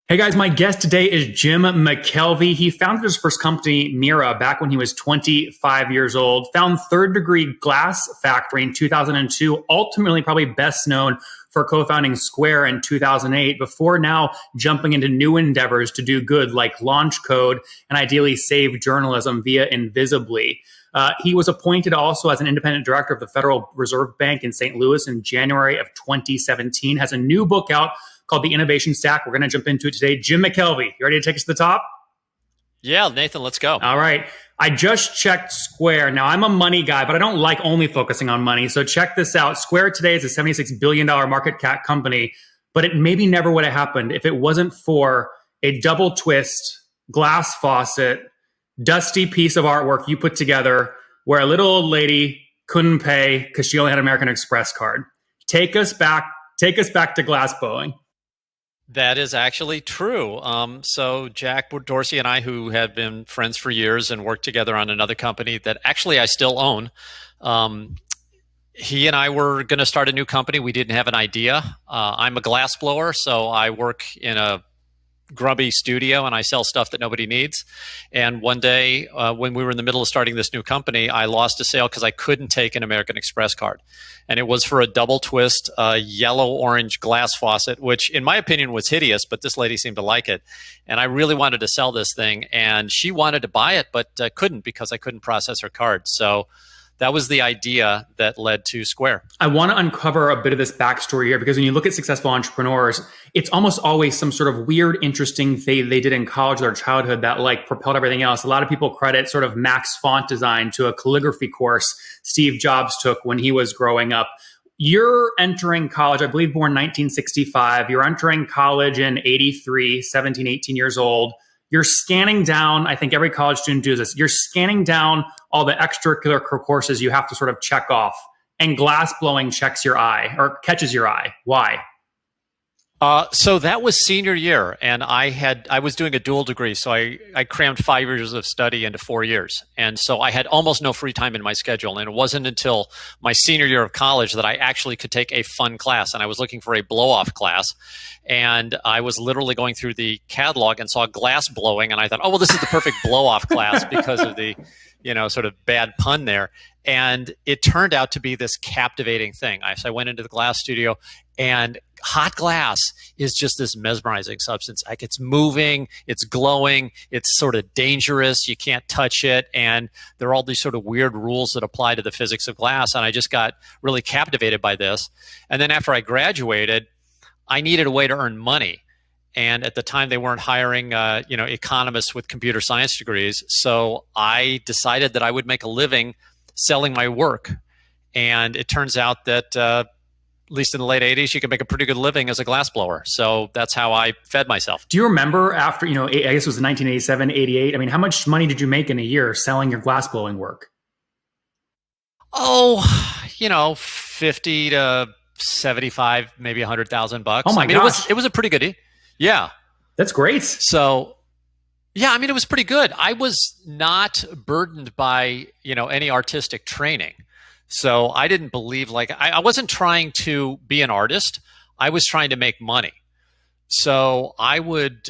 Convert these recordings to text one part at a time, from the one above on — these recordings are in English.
Hey guys, my guest today is Jim McKelvey. He founded his first company, Mira, back when he was 25 years old, found Third Degree Glass Factory in 2002, ultimately probably best known for co-founding Square in 2008, before now jumping into new endeavors to do good like launch code and ideally save journalism via Invisibly. He was appointed also as an independent director of the Federal Reserve Bank in St. Louis in January of 2017, has a new book out called The Innovation Stack. We're going to jump into it today. Jim McKelvey, you ready to take us to the top? Yeah, Nathan, let's go. All right. I just checked Square. Now, I'm a money guy, but I don't like only focusing on money. So check this out. Square today is a $76 billion market cap company, but it maybe never would have happened if it wasn't for a double twist, glass faucet, dusty piece of artwork you put together where a little old lady couldn't pay because she only had an American Express card. Take us back to Glassblowing. That is actually true. So Jack Dorsey and I, who have been friends for years and worked together on another company that actually I still own, he and I were going to start a new company. We didn't have an idea. I'm a glass blower, so I work in a grubby studio and I sell stuff that nobody needs. And one day when we were in the middle of starting this new company, I lost a sale because I couldn't take an American Express card. And it was for a double twist yellow-orange glass faucet, which in my opinion was hideous, but this lady seemed to like it. And I really wanted to sell this thing. And she wanted to buy it, but couldn't because I couldn't process her card. So that was the idea that led to Square. I want to uncover a bit of this backstory here because when you look at successful entrepreneurs, it's almost always some sort of weird, interesting thing they did in college or childhood that like propelled everything else. A lot of people credit sort of Max font design to a calligraphy course Steve Jobs took when he was growing up. You're entering college, I believe born 1965. You're entering college in 83, 17, 18 years old. You're scanning down, I think every college student does this, you're scanning down all the extracurricular courses you have to sort of check off. And glass blowing checks your eye or catches your eye. Why? So that was senior year, and I was doing a dual degree, so I crammed 5 years of study into 4 years. And so I had almost no free time in my schedule. And it wasn't until my senior year of college that I actually could take a fun class. And I was looking for a blow-off class. And I was literally going through the catalog and saw glass blowing. And I thought, oh, well, this is the perfect blow-off class because of the, sort of bad pun there. And it turned out to be this captivating thing. So I went into the glass studio, and hot glass is just this mesmerizing substance. Like it's moving, it's glowing, it's sort of dangerous. You can't touch it. And there are all these sort of weird rules that apply to the physics of glass. And I just got really captivated by this. And then after I graduated, I needed a way to earn money. And at the time, they weren't hiring, economists with computer science degrees. So I decided that I would make a living selling my work. And it turns out that, at least in the late 80s, you could make a pretty good living as a glass blower. So that's how I fed myself. Do you remember after, I guess it was 1987, 88. I mean, how much money did you make in a year selling your glass blowing work? Oh, 50 to 75, maybe $100,000. Oh my gosh. It was a pretty good. Yeah. That's great. So, yeah, it was pretty good. I was not burdened by, any artistic training. So I didn't believe I wasn't trying to be an artist. I was trying to make money. So I would,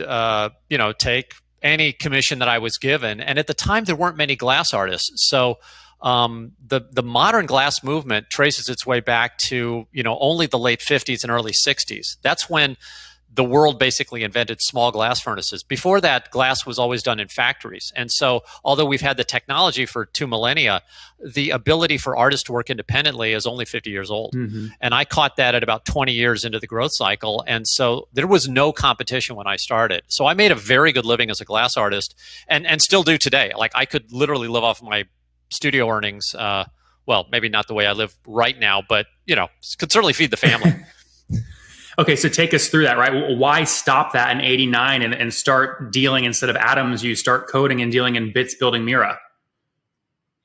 take any commission that I was given. And at the time, there weren't many glass artists. So the modern glass movement traces its way back to, only the late 50s and early 60s. That's when the world basically invented small glass furnaces. Before that, glass was always done in factories. And so although we've had the technology for 2 millennia, the ability for artists to work independently is only 50 years old. Mm-hmm. And I caught that at about 20 years into the growth cycle. And so there was no competition when I started. So I made a very good living as a glass artist and still do today. I could literally live off my studio earnings. Well, maybe not the way I live right now, but, could certainly feed the family. Okay, so take us through that, right? Why stop that in 89 and start dealing instead of atoms, you start coding and dealing in bits building Mira?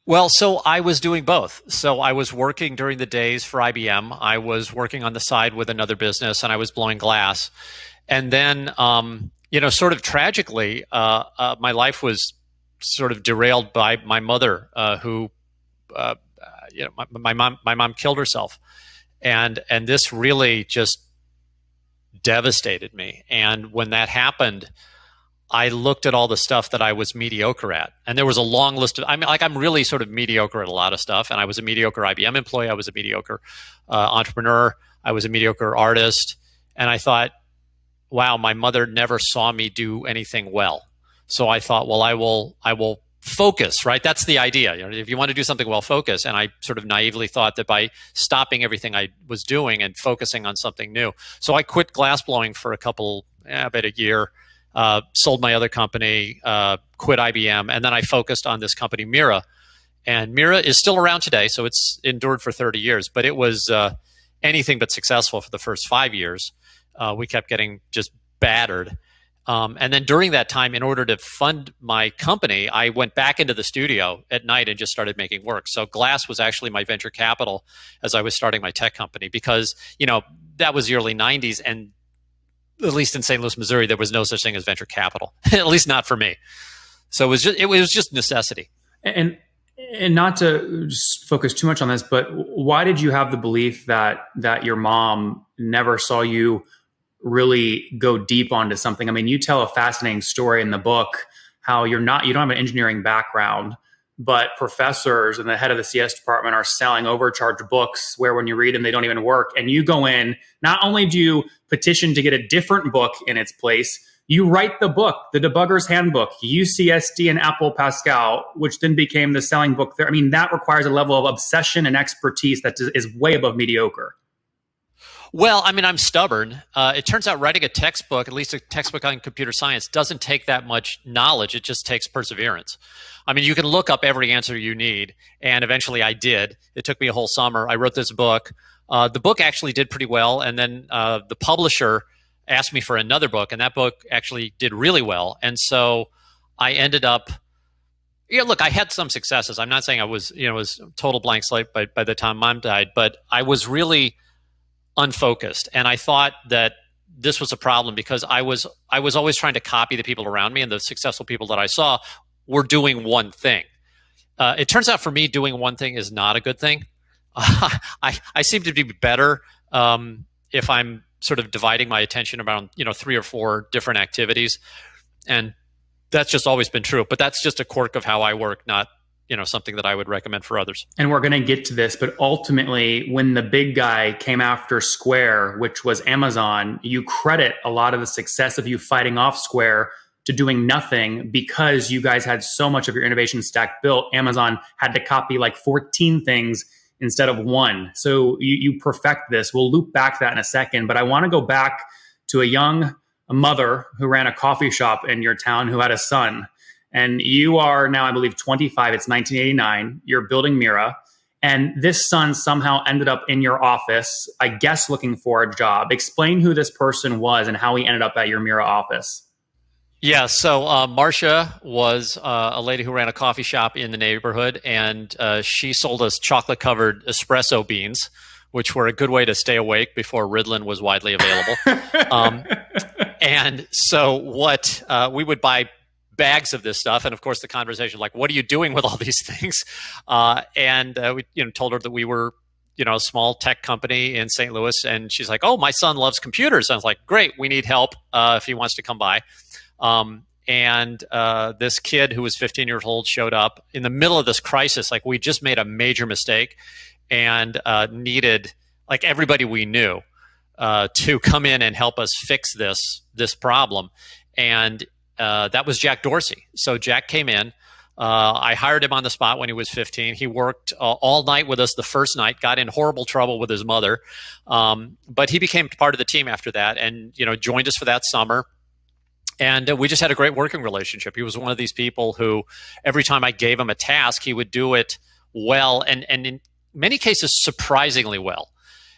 Well, so I was doing both. So I was working during the days for IBM. I was working on the side with another business and I was blowing glass. And then, sort of tragically, my life was sort of derailed by my mother, who, my mom killed herself. And this really just devastated me. And when that happened, I looked at all the stuff that I was mediocre at. And there was a long list of, I'm really sort of mediocre at a lot of stuff. And I was a mediocre IBM employee. I was a mediocre entrepreneur. I was a mediocre artist. And I thought, wow, my mother never saw me do anything well. So I thought, well, I will focus, right? That's the idea. If you want to do something well, focus. And I sort of naively thought that by stopping everything I was doing and focusing on something new. So I quit glassblowing for about a year, sold my other company, quit IBM, and then I focused on this company, Mira. And Mira is still around today, so it's endured for 30 years, but it was anything but successful for the first 5 years. We kept getting just battered. And then during that time, in order to fund my company, I went back into the studio at night and just started making work. So Glass was actually my venture capital as I was starting my tech company, because, that was the early 90s. And at least in St. Louis, Missouri, there was no such thing as venture capital, at least not for me. So it was just necessity. And not to just focus too much on this, but why did you have the belief that your mom never saw you really go deep onto something? I mean, you tell a fascinating story in the book how you don't have an engineering background, but professors and the head of the CS department are selling overcharged books where when you read them, they don't even work. And you go in, not only do you petition to get a different book in its place, you write the book, the Debugger's Handbook, UCSD and Apple Pascal, which then became the selling book there. I mean, that requires a level of obsession and expertise that is way above mediocre. Well, I'm stubborn. It turns out writing a textbook, at least a textbook on computer science, doesn't take that much knowledge. It just takes perseverance. You can look up every answer you need, and eventually I did. It took me a whole summer. I wrote this book. The book actually did pretty well, and then the publisher asked me for another book, and that book actually did really well. And so I ended up, look, I had some successes. I'm not saying I was, it was total blank slate by the time Mom died, but I was really unfocused. And I thought that this was a problem because I was always trying to copy the people around me, and the successful people that I saw were doing one thing. It turns out for me, doing one thing is not a good thing. I seem to be better if I'm sort of dividing my attention around 3 or 4 different activities, and that's just always been true. But that's just a quirk of how I work, not something that I would recommend for others. And we're going to get to this, but ultimately, when the big guy came after Square, which was Amazon, you credit a lot of the success of you fighting off Square to doing nothing because you guys had so much of your innovation stack built. Amazon had to copy like 14 things instead of 1. So you perfect this. We'll loop back to that in a second, but I want to go back to a mother who ran a coffee shop in your town who had a son. And you are now, I believe, 25. It's 1989. You're building Mira. And this son somehow ended up in your office, I guess looking for a job. Explain who this person was and how he ended up at your Mira office. Yeah, so Marcia was a lady who ran a coffee shop in the neighborhood, and she sold us chocolate-covered espresso beans, which were a good way to stay awake before Ritalin was widely available. And so we would buy bags of this stuff, and of course the conversation like, what are you doing with all these things? And we told her that we were a small tech company in St. Louis, and she's like, oh, my son loves computers. I was like, great, we need help if he wants to come by. And this kid who was 15 years old showed up in the middle of this crisis. Like, we just made a major mistake and needed like everybody we knew to come in and help us fix this problem. And that was Jack Dorsey. So Jack came in. I hired him on the spot when he was 15. He worked all night with us the first night, got in horrible trouble with his mother. But he became part of the team after that and, joined us for that summer. And we just had a great working relationship. He was one of these people who every time I gave him a task, he would do it well and in many cases surprisingly well.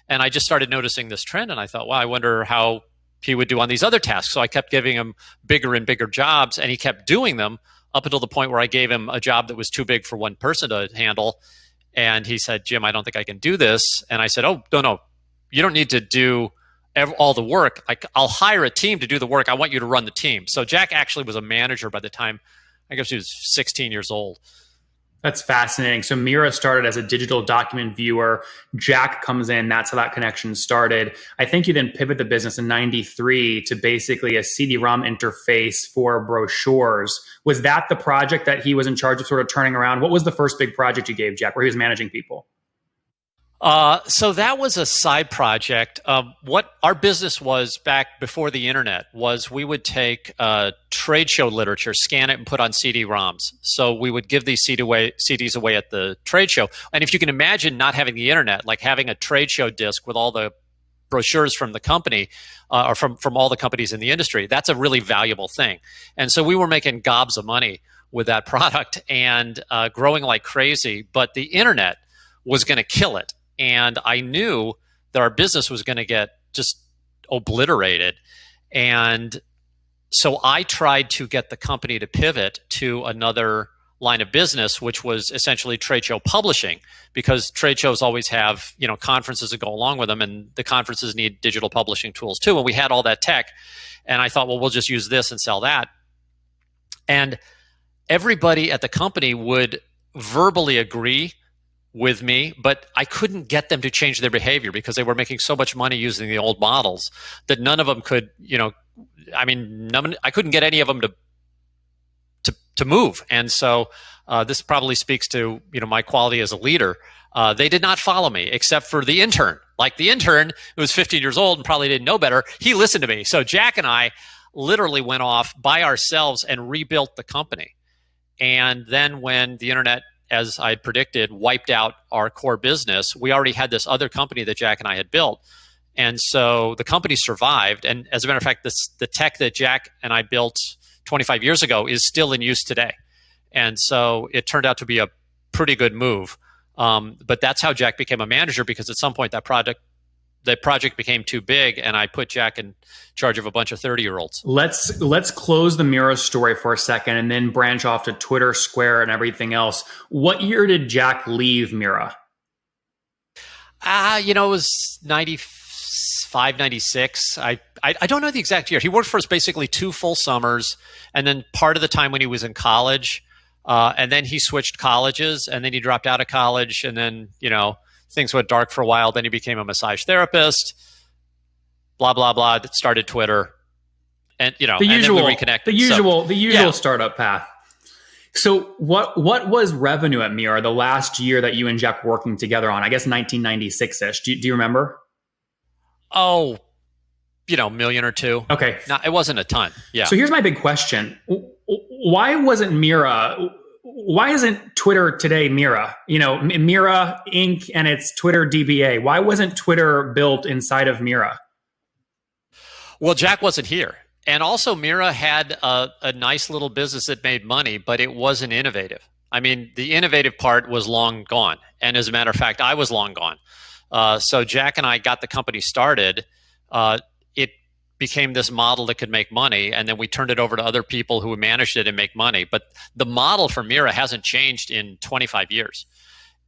And I just started noticing this trend, and I thought, well, I wonder how he would do on these other tasks. So I kept giving him bigger and bigger jobs, and he kept doing them up until the point where I gave him a job that was too big for one person to handle. And he said, Jim, I don't think I can do this. And I said, oh, no, you don't need to do all the work. I'll hire a team to do the work. I want you to run the team. So Jack actually was a manager by the time, I guess he was 16 years old. That's fascinating. So Mira started as a digital document viewer. Jack comes in. That's how that connection started. I think you then pivot the business in 93 to basically a CD-ROM interface for brochures. Was that the project that he was in charge of sort of turning around? What was the first big project you gave Jack where he was managing people? So that was a side project. What our business was back before the internet was we would take trade show literature, scan it, and put on CD-ROMs. So we would give these CDs away at the trade show. And if you can imagine not having the internet, like having a trade show disc with all the brochures from the company or from all the companies in the industry, that's a really valuable thing. And so we were making gobs of money with that product and growing like crazy. But the internet was going to kill it. And I knew that our business was going to get just obliterated. And so I tried to get the company to pivot to another line of business, which was essentially trade show publishing, because trade shows always have, conferences that go along with them, and the conferences need digital publishing tools too. And we had all that tech. And I thought, well, we'll just use this and sell that. And everybody at the company would verbally agree with me, but I couldn't get them to change their behavior because they were making so much money using the old models that none of them could, I couldn't get any of them to move. And so this probably speaks to, my quality as a leader. They did not follow me except for the intern. Like the intern who was 15 years old and probably didn't know better, he listened to me. So Jack and I literally went off by ourselves and rebuilt the company. And then when the internet, as I predicted, wiped out our core business, we already had this other company that Jack and I had built. And so the company survived. And as a matter of fact, the tech that Jack and I built 25 years ago is still in use today. And so it turned out to be a pretty good move. But that's how Jack became a manager, because at some point that project became too big, and I put Jack in charge of a bunch of 30-year-olds. Let's close the Mira story for a second and then branch off to Twitter, Square, and everything else. What year did Jack leave Mira? It was 95, 96. I don't know the exact year. He worked for us basically 2 full summers, and then part of the time when he was in college, and then he switched colleges, and then he dropped out of college, and then, things went dark for a while. Then he became a massage therapist, blah, blah, blah, started Twitter, and, and then we reconnected. The usual startup path. So what was revenue at Mira the last year that you and Jack were working together on? I guess 1996-ish. Do you remember? Oh, $1 million or $2 million. Okay. No, it wasn't a ton. Yeah. So here's my big question. Why isn't Twitter today Mira? Mira Inc. and its Twitter DBA. Why wasn't Twitter built inside of Mira? Well, Jack wasn't here. And also Mira had a nice little business that made money, but it wasn't innovative. I mean, the innovative part was long gone. And as a matter of fact, I was long gone. So Jack and I got the company started. It became this model that could make money, and then we turned it over to other people who managed it and make money. But the model for Mira hasn't changed in 25 years.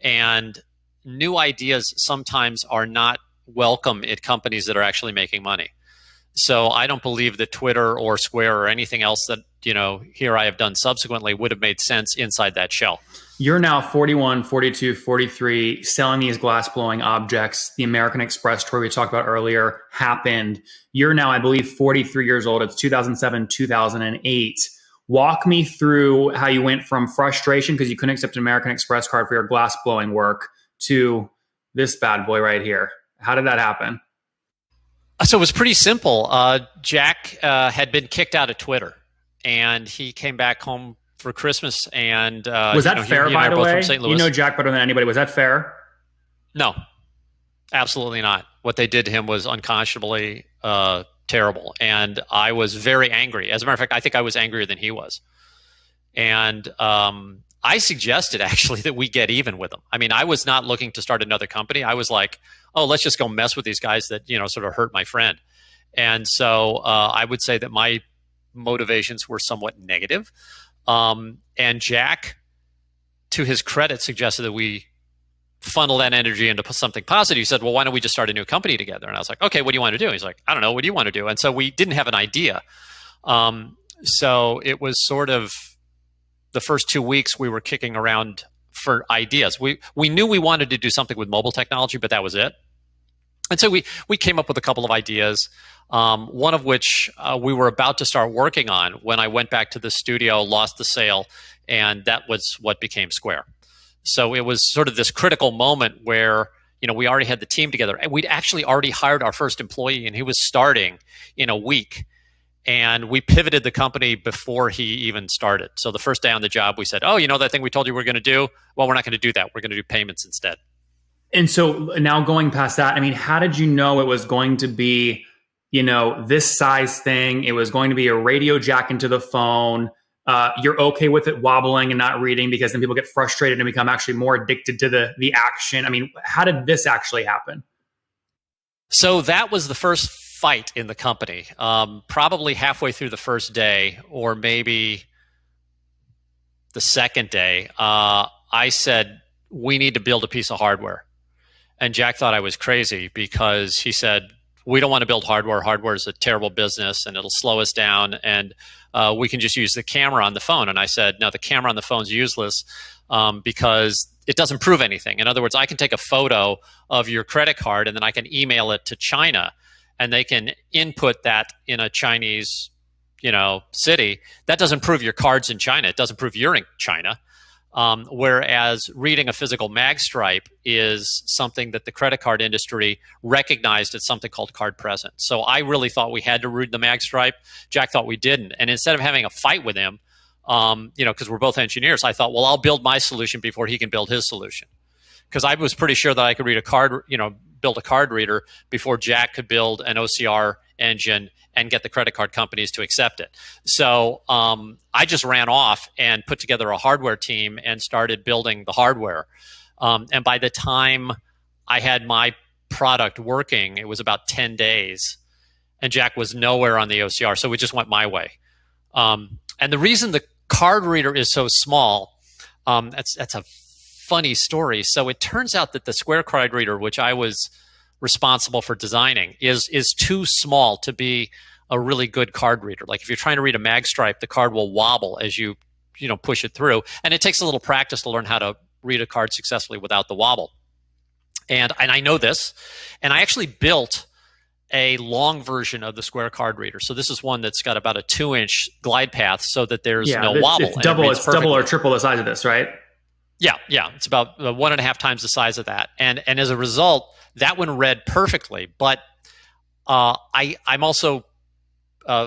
And new ideas sometimes are not welcome at companies that are actually making money. So I don't believe that Twitter or Square or anything else that, here I have done subsequently would have made sense inside that shell. You're now 41, 42, 43, selling these glass-blowing objects. The American Express tour we talked about earlier happened. You're now, I believe, 43 years old. It's 2007, 2008. Walk me through how you went from frustration because you couldn't accept an American Express card for your glass-blowing work to this bad boy right here. How did that happen? So it was pretty simple. Jack had been kicked out of Twitter, and he came back home for Christmas. And was that fair, by the way? You know Jack better than anybody. Was that fair? No, absolutely not. What they did to him was unconscionably terrible, and I was very angry. As a matter of fact, I think I was angrier than he was. And I suggested actually that we get even with him. I mean, I was not looking to start another company. I was like, oh, let's just go mess with these guys that, sort of hurt my friend. And so I would say that my motivations were somewhat negative. And Jack, to his credit, suggested that we funnel that energy into something positive. He said, well, why don't we just start a new company together? And I was like, okay, what do you want to do? He's like, I don't know. What do you want to do? And so we didn't have an idea. So it was sort of the first 2 weeks we were kicking around for ideas. We knew we wanted to do something with mobile technology, but that was it. And so we came up with a couple of ideas, one of which we were about to start working on when I went back to the studio, lost the sale, and that was what became Square. So it was sort of this critical moment where, we already had the team together, and we'd actually already hired our first employee, and he was starting in a week. And we pivoted the company before he even started. So the first day on the job, we said, oh, that thing we told you we were going to do? Well, we're not going to do that. We're going to do payments instead. And so now going past that, how did you know it was going to be, this size thing? It was going to be a radio jack into the phone. You're okay with it wobbling and not reading because then people get frustrated and become actually more addicted to the action. How did this actually happen? So that was the first fight in the company. Probably halfway through the first day, or maybe the second day, I said, we need to build a piece of hardware. And Jack thought I was crazy because he said, we don't want to build hardware. Hardware is a terrible business and it'll slow us down. And we can just use the camera on the phone. And I said, no, the camera on the phone is useless because it doesn't prove anything. In other words, I can take a photo of your credit card and then I can email it to China and they can input that in a Chinese, city. That doesn't prove your card's in China. It doesn't prove you're in China. Whereas reading a physical mag stripe is something that the credit card industry recognized as something called card present. So I really thought we had to read the mag stripe. Jack thought we didn't. And instead of having a fight with him, because we're both engineers, I thought, well, I'll build my solution before he can build his solution. Because I was pretty sure that I could read a card, build a card reader before Jack could build an OCR engine and get the credit card companies to accept it. So I just ran off and put together a hardware team and started building the hardware. And by the time I had my product working, it was about 10 days. And Jack was nowhere on the OCR, so we just went my way. And the reason the card reader is so small, that's a funny story. So it turns out that the Square card reader, which I was responsible for designing, is too small to be a really good card reader. Like if you're trying to read a mag stripe, the card will wobble as you push it through, and it takes a little practice to learn how to read a card successfully without the wobble. And I know this, and I actually built a long version of the Square card reader. So this is one that's got about a 2-inch glide path so that there's no wobble. It's double or triple the size of this, right? Yeah. It's about 1.5 times the size of that. And as a result, that one read perfectly. But I'm also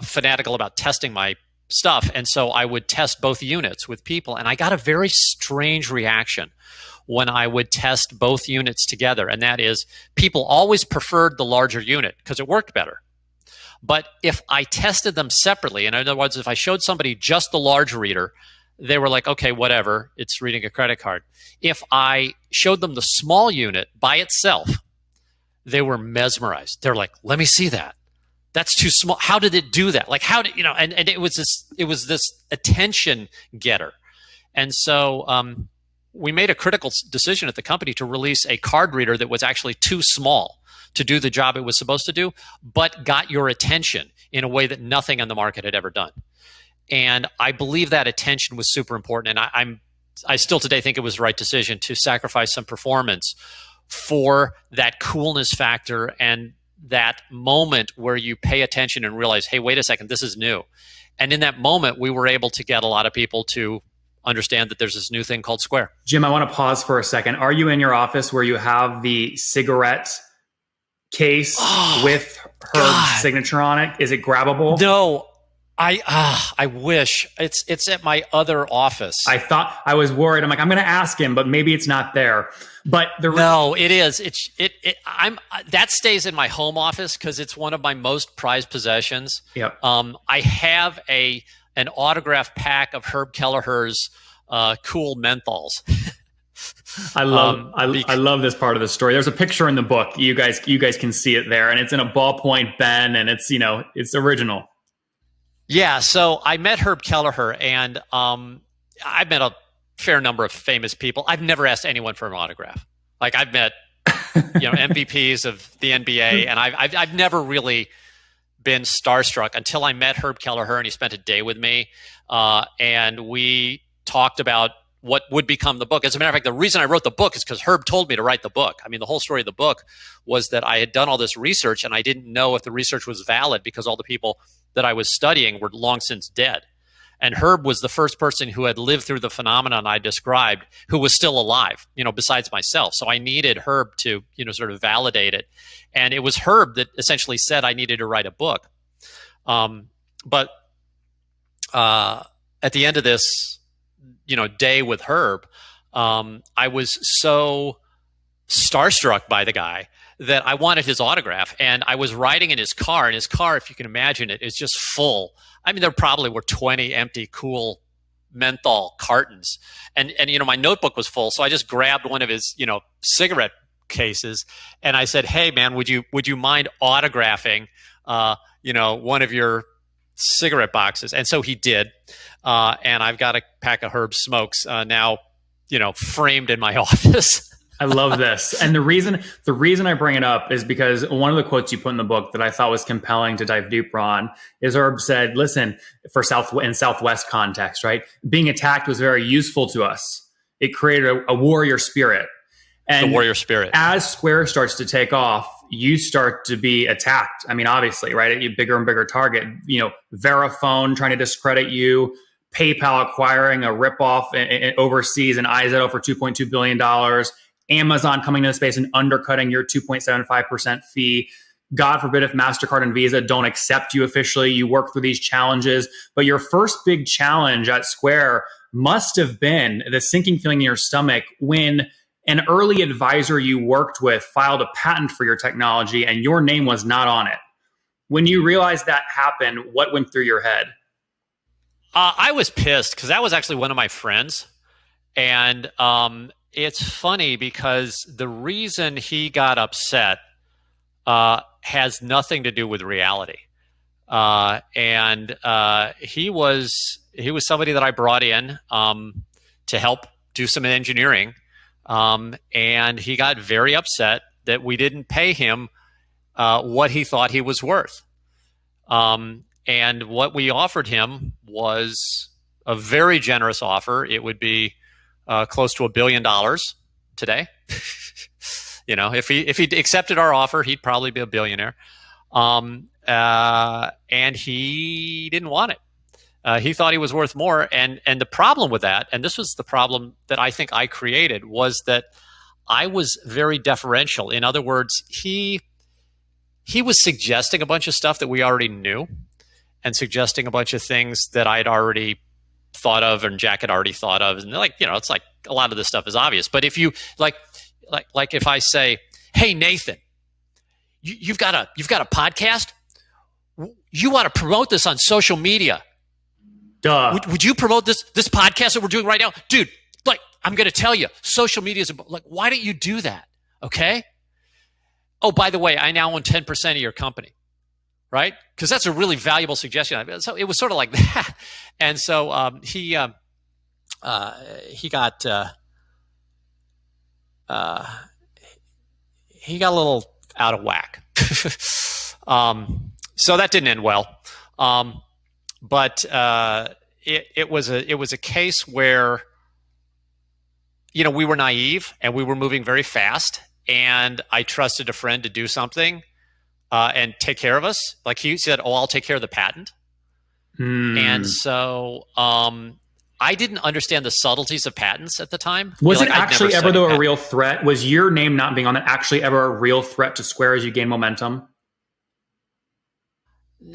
fanatical about testing my stuff. And so I would test both units with people. And I got a very strange reaction when I would test both units together. And that is, people always preferred the larger unit because it worked better. But if I tested them separately, in other words, if I showed somebody just the large reader, they were like, okay, whatever, it's reading a credit card. If I showed them the small unit by itself, they were mesmerized. They're like, let me see that. That's too small. How did it do that? Like, how did, and it was this attention getter. And so we made a critical decision at the company to release a card reader that was actually too small to do the job it was supposed to do, but got your attention in a way that nothing on the market had ever done. And I believe that attention was super important. And I still today think it was the right decision to sacrifice some performance for that coolness factor and that moment where you pay attention and realize, hey, wait a second, this is new. And in that moment, we were able to get a lot of people to understand that there's this new thing called Square. Jim, I want to pause for a second. Are you in your office where you have the cigarette case with Herb's signature on it? Is it grabbable? No. I wish. It's at my other office. I was worried. I'm like, I'm going to ask him, but maybe it's not there. But no, it is. That stays in my home office because it's one of my most prized possessions. Yep. I have an autographed pack of Herb Kelleher's cool menthols. I love this part of the story. There's a picture in the book. You guys can see it there, and it's in a ballpoint pen, and it's original. Yeah, so I met Herb Kelleher, and I've met a fair number of famous people. I've never asked anyone for an autograph. Like I've met, MVPs of the NBA, and I've never really been starstruck until I met Herb Kelleher, and he spent a day with me, and we talked about what would become the book. As a matter of fact, the reason I wrote the book is because Herb told me to write the book. I mean, the whole story of the book was that I had done all this research and I didn't know if the research was valid because all the people that I was studying were long since dead. And Herb was the first person who had lived through the phenomenon I described who was still alive, besides myself. So I needed Herb to, sort of validate it. And it was Herb that essentially said I needed to write a book. But at the end of this, day with Herb, I was so starstruck by the guy that I wanted his autograph. And I was riding in his car, and his car, if you can imagine it, is just full. I mean, there probably were 20 empty, cool menthol cartons. And my notebook was full. So I just grabbed one of his, cigarette cases. And I said, hey, man, would you mind autographing, one of your cigarette boxes? And so he did. And I've got a pack of Herb smokes now, framed in my office. I love this. And the reason I bring it up is because one of the quotes you put in the book that I thought was compelling to dive deeper on is Herb said, listen, in Southwest context, right? Being attacked was very useful to us. It created a warrior spirit. And the warrior spirit. As Square starts to take off, you start to be attacked. I mean, obviously, right? A bigger and bigger target. Verifone trying to discredit you, PayPal acquiring a ripoff overseas and IZO for $2.2 billion, Amazon coming into the space and undercutting your 2.75% fee. God forbid if MasterCard and Visa don't accept you officially, you work through these challenges. But your first big challenge at Square must have been the sinking feeling in your stomach when an early advisor you worked with filed a patent for your technology and your name was not on it. When you realized that happened, what went through your head? I was pissed because that was actually one of my friends. And it's funny because the reason he got upset has nothing to do with reality. And he was somebody that I brought in to help do some engineering. And he got very upset that we didn't pay him what he thought he was worth. And what we offered him was a very generous offer. It would be close to $1 billion today. If he accepted our offer, he'd probably be a billionaire. And he didn't want it. He thought he was worth more. And the problem with that, and this was the problem that I think I created, was that I was very deferential. In other words, he was suggesting a bunch of stuff that we already knew and suggesting a bunch of things that I'd already thought of and Jack had already thought of. And it's like a lot of this stuff is obvious. But if you like if I say, hey, Nathan, you've got a podcast. You want to promote this on social media. Duh. Would you promote this podcast that we're doing right now? Dude, I'm going to tell you, social media is why don't you do that? Okay. Oh, by the way, I now own 10% of your company, right? Because that's a really valuable suggestion. So it was sort of like that. And so he got a little out of whack. So that didn't end well. But it was a case where, we were naive and we were moving very fast, and I trusted a friend to do something and take care of us. Like he said, "Oh, I'll take care of the patent." And so I didn't understand the subtleties of patents at the time. Was it actually ever though a real threat? Was your name not being on it actually ever a real threat to Square as you gain momentum?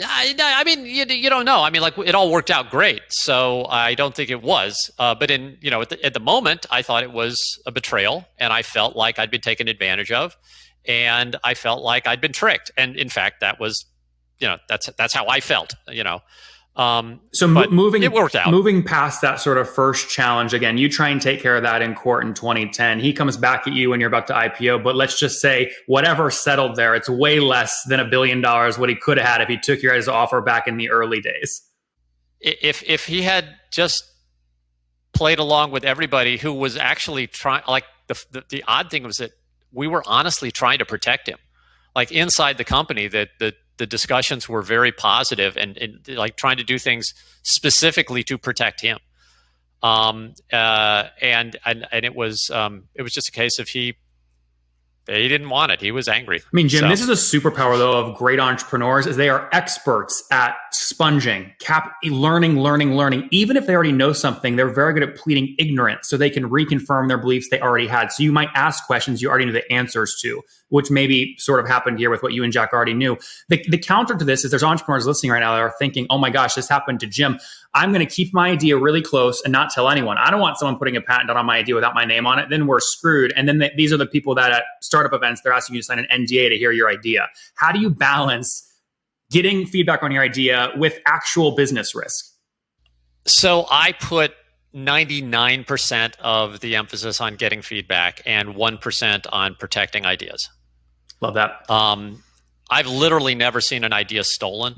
I mean, you don't know. I mean, it all worked out great, so I don't think it was. But at the moment, I thought it was a betrayal, and I felt like I'd been taken advantage of, and I felt like I'd been tricked. And in fact, that was, that's how I felt. So it worked out. Moving past that sort of first challenge, again, you try and take care of that in court in 2010. He comes back at you when you're about to IPO, but let's just say whatever settled there, it's way less than $1 billion what he could have had if he took your guys' offer back in the early days. If he had just played along with everybody who was actually trying, the odd thing was that we were honestly trying to protect him. Like inside the company, that the discussions were very positive and trying to do things specifically to protect him. And it was just a case of he didn't want it. He was angry. I mean, Jim, this is a superpower, though, of great entrepreneurs is they are experts at sponging, learning. Even if they already know something, they're very good at pleading ignorance so they can reconfirm their beliefs they already had. So you might ask questions you already know the answers to, which maybe sort of happened here with what you and Jack already knew. The counter to this is there's entrepreneurs listening right now that are thinking, oh my gosh, this happened to Jim. I'm going to keep my idea really close and not tell anyone. I don't want someone putting a patent out on my idea without my name on it. Then we're screwed. And then these are the people that at startup events, they're asking you to sign an NDA to hear your idea. How do you balance getting feedback on your idea with actual business risk? So I put 99% of the emphasis on getting feedback and 1% on protecting ideas. Love that. I've literally never seen an idea stolen.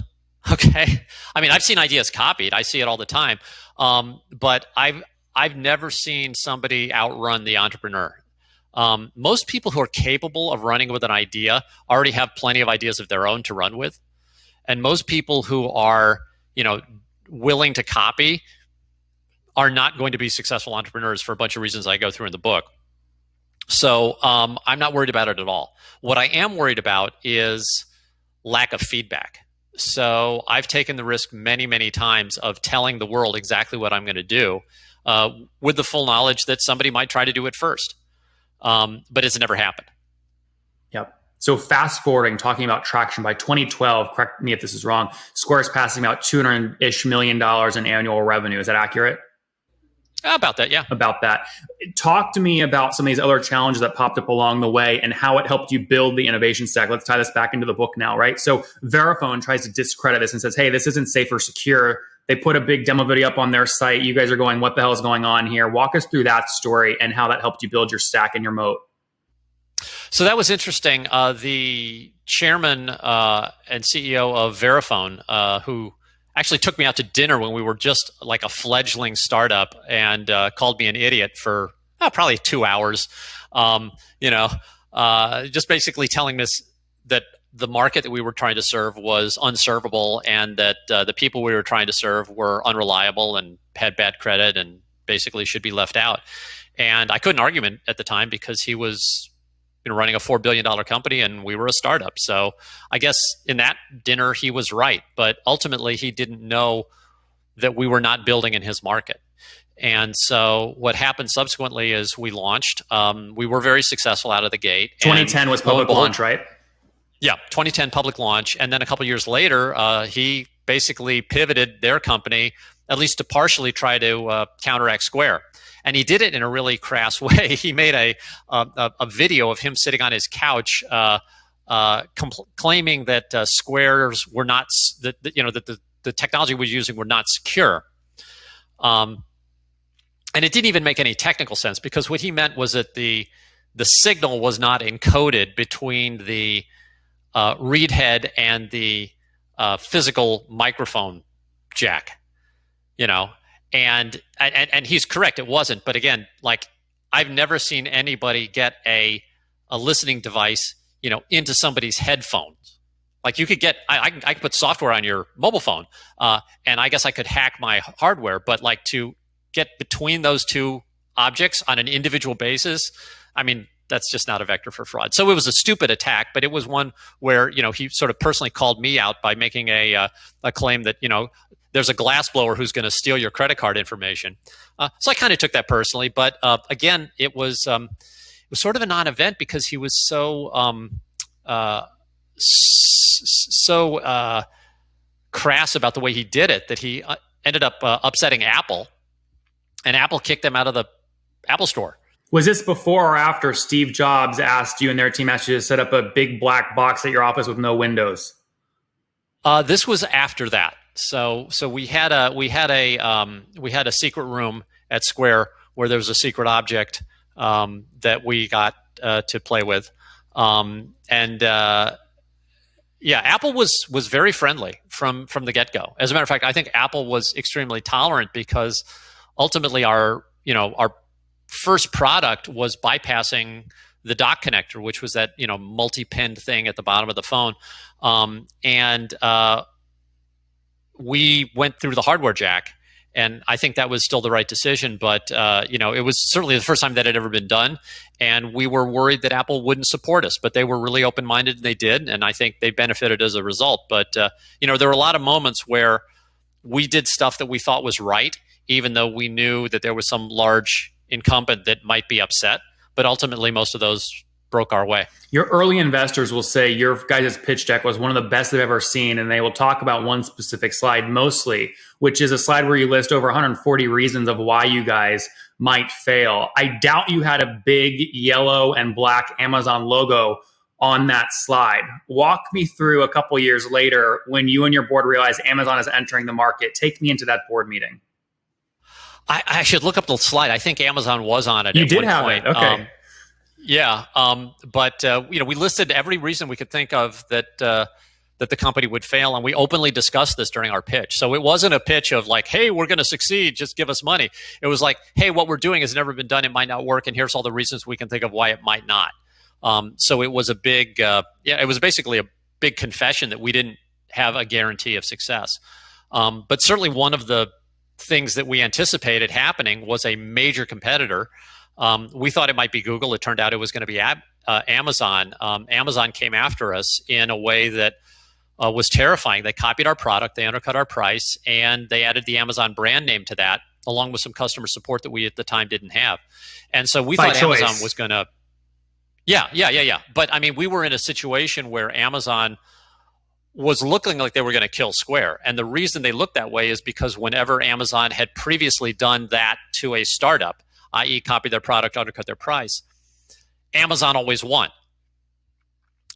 Okay. I mean, I've seen ideas copied. I see it all the time. But I've never seen somebody outrun the entrepreneur. Most people who are capable of running with an idea already have plenty of ideas of their own to run with. And most people who are, willing to copy are not going to be successful entrepreneurs for a bunch of reasons I go through in the book. So I'm not worried about it at all. What I am worried about is lack of feedback. So I've taken the risk many, many times of telling the world exactly what I'm going to do with the full knowledge that somebody might try to do it first. But it's never happened. Yep. So fast forwarding, talking about traction by 2012, correct me if this is wrong, Square's passing about $200-ish million in annual revenue. Is that accurate? About that, yeah. About that. Talk to me about some of these other challenges that popped up along the way and how it helped you build the innovation stack. Let's tie this back into the book now, right? So Verifone tries to discredit this and says, hey, this isn't safe or secure. They put a big demo video up on their site. You guys are going, what the hell is going on here? Walk us through that story and how that helped you build your stack and your moat. So that was interesting. The chairman and CEO of Verifone, who actually took me out to dinner when we were just like a fledgling startup and called me an idiot for probably 2 hours, just basically telling us that the market that we were trying to serve was unservable and that the people we were trying to serve were unreliable and had bad credit and basically should be left out. And I couldn't argue him at the time because he was running a $4 billion company and we were a startup. So I guess in that dinner, he was right. But ultimately, he didn't know that we were not building in his market. And so what happened subsequently is we launched. We were very successful out of the gate. 2010 was public launch, right? Yeah, 2010 public launch. And then a couple of years later, he basically pivoted their company, at least to partially try to counteract Square. And he did it in a really crass way. He made a video of him sitting on his couch, claiming that Squares were not that the technology we were using were not secure. And it didn't even make any technical sense because what he meant was that the signal was not encoded between the read head and the physical microphone jack. And he's correct, it wasn't. But again, like I've never seen anybody get a listening device, into somebody's headphones. Like you could get, I could put software on your mobile phone, and I guess I could hack my hardware. But like to get between those two objects on an individual basis, I mean, that's just not a vector for fraud. So it was a stupid attack, but it was one where he sort of personally called me out by making a claim that there's a glassblower who's going to steal your credit card information. So I kind of took that personally, but again, it was sort of a non-event because he was so crass about the way he did it that he ended up upsetting Apple, and Apple kicked them out of the Apple Store. Was this before or after Steve Jobs asked you and their team asked you to set up a big black box at your office with no windows? This was after that. So we had a secret room at Square where there was a secret object that we got to play with, Apple was very friendly from the get-go. As a matter of fact, I think Apple was extremely tolerant because ultimately our first product was bypassing the dock connector, which was that multi-pinned thing at the bottom of the phone, we went through the hardware jack, And I think that was still the right decision. But, it was certainly the first time that had ever been done. And we were worried that Apple wouldn't support us, but they were really open-minded and they did. And I think they benefited as a result. But, there were a lot of moments where we did stuff that we thought was right, even though we knew that there was some large incumbent that might be upset. But ultimately, most of those broke our way. Your early investors will say your guys' pitch deck was one of the best they've ever seen, and they will talk about one specific slide mostly, which is a slide where you list over 140 reasons of why you guys might fail. I doubt you had a big yellow and black Amazon logo on that slide. Walk me through a couple years later when you and your board realized Amazon is entering the market. Take me into that board meeting. I should look up the slide. I think Amazon was on it. You did have it. Okay. But we listed every reason we could think of that the company would fail, and we openly discussed this during our pitch. So it wasn't a pitch of like, "Hey, we're going to succeed. Just give us money." It was like, "Hey, what we're doing has never been done. It might not work, and here's all the reasons we can think of why it might not." So it was a big, it was basically a big confession that we didn't have a guarantee of success. But certainly one of the things that we anticipated happening was a major competitor. We thought it might be Google. It turned out it was going to be Amazon. Amazon came after us in a way that was terrifying. They copied our product, they undercut our price, and they added the Amazon brand name to that, along with some customer support that we at the time didn't have. And so we thought Amazon was going to... Yeah. But I mean, we were in a situation where Amazon was looking like they were going to kill Square. And the reason they looked that way is because whenever Amazon had previously done that to a startup, i.e. copy their product, undercut their price, Amazon always won.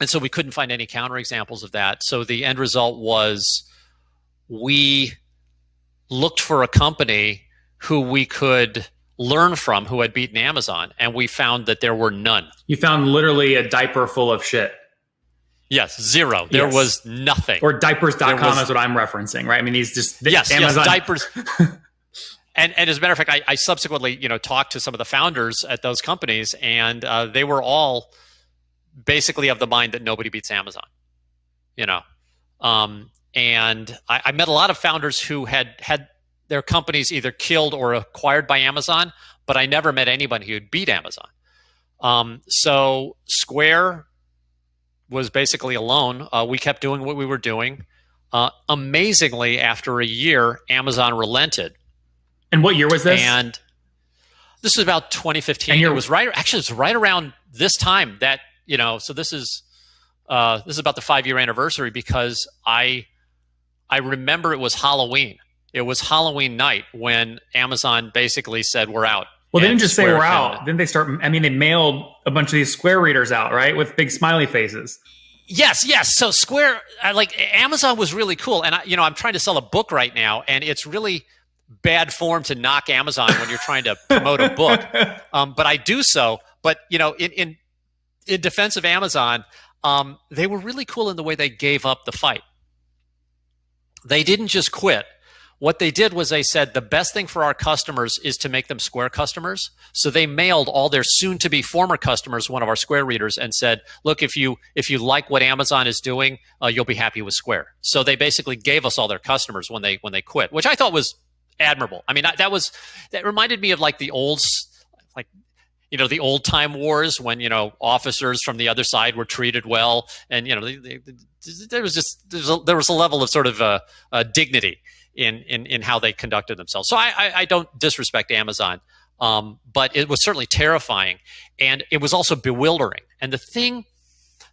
And so we couldn't find any counterexamples of that. So the end result was we looked for a company who we could learn from who had beaten Amazon, and we found that there were none. You found literally a diaper full of shit. Yes, zero. There was nothing. Or diapers.com is what I'm referencing, right? I mean, Amazon. Yes, diapers. And as a matter of fact, I subsequently, talked to some of the founders at those companies, and they were all basically of the mind that nobody beats Amazon. And I met a lot of founders who had their companies either killed or acquired by Amazon, but I never met anybody who'd beat Amazon. So Square was basically alone. We kept doing what we were doing. Amazingly, after a year, Amazon relented. And what year was this? And this was about 2015. It was right around this time that, so this is about the 5-year anniversary, because I remember it was Halloween. It was Halloween night when Amazon basically said, "We're out." Well, they didn't just say we're out. Then they mailed a bunch of these Square readers out, right? With big smiley faces. Yes. So Square, Amazon was really cool. And I'm trying to sell a book right now, and it's really bad form to knock Amazon when you're trying to promote a book. But I do so. But, in defense of Amazon, they were really cool in the way they gave up the fight. They didn't just quit. What they did was they said the best thing for our customers is to make them Square customers. So they mailed all their soon-to-be former customers one of our Square readers and said, "Look, if you like what Amazon is doing, you'll be happy with Square." So they basically gave us all their customers when they quit, which I thought was admirable. I mean, that reminded me of the old the old time wars when officers from the other side were treated well, and there was a level of sort of dignity in how they conducted themselves. So I don't disrespect Amazon, but it was certainly terrifying, and it was also bewildering. And the thing